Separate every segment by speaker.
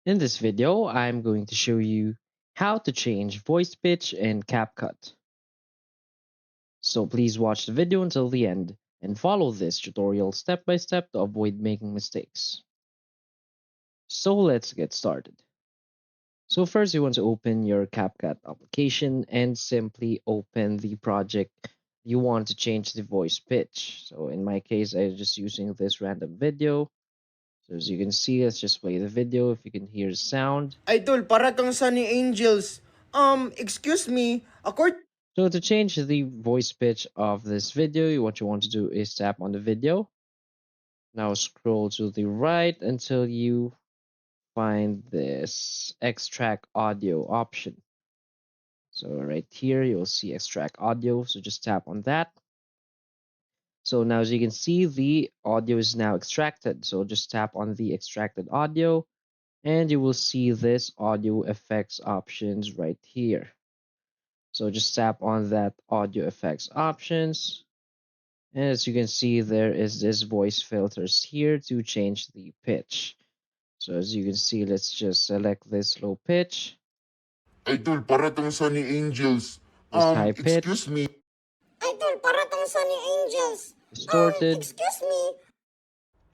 Speaker 1: In this video, I'm going to show you how to change voice pitch in Capcut. So please watch the video until the end and follow this tutorial step by step to avoid making mistakes. So let's get started. So first you want to open your Capcut application and simply open the project you want to change the voice pitch. So in my case, I'm just using this random video. So as you can see, let's just play the video if you can hear the sound.
Speaker 2: Idol, para kang Sunny Angels. Excuse me,
Speaker 1: So to change the voice pitch of this video, what you want to do is tap on the video. Now scroll to the right until you find this extract audio option. So right here, you'll see extract audio. So just tap on that. So now as you can see, the audio is now extracted. So just tap on the extracted audio and you will see this audio effects options right here. So just tap on that audio effects options. And as you can see, there is this voice filters here to change the pitch. So as you can see, let's just select this low pitch,
Speaker 3: Idol, para tong Sunny Angels.
Speaker 1: this high
Speaker 3: Excuse
Speaker 1: pitch,
Speaker 3: me.
Speaker 2: Idol, para kang Sunny Angels.
Speaker 1: distorted,
Speaker 2: Excuse me.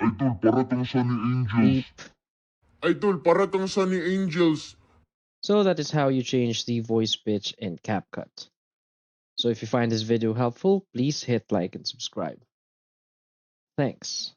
Speaker 3: Idol, para tong Sunny Angels.
Speaker 1: deep.
Speaker 3: Idol, para tong Sunny Angels.
Speaker 1: So that is how you change the voice pitch in CapCut. So if you find this video helpful, please hit like and subscribe. Thanks.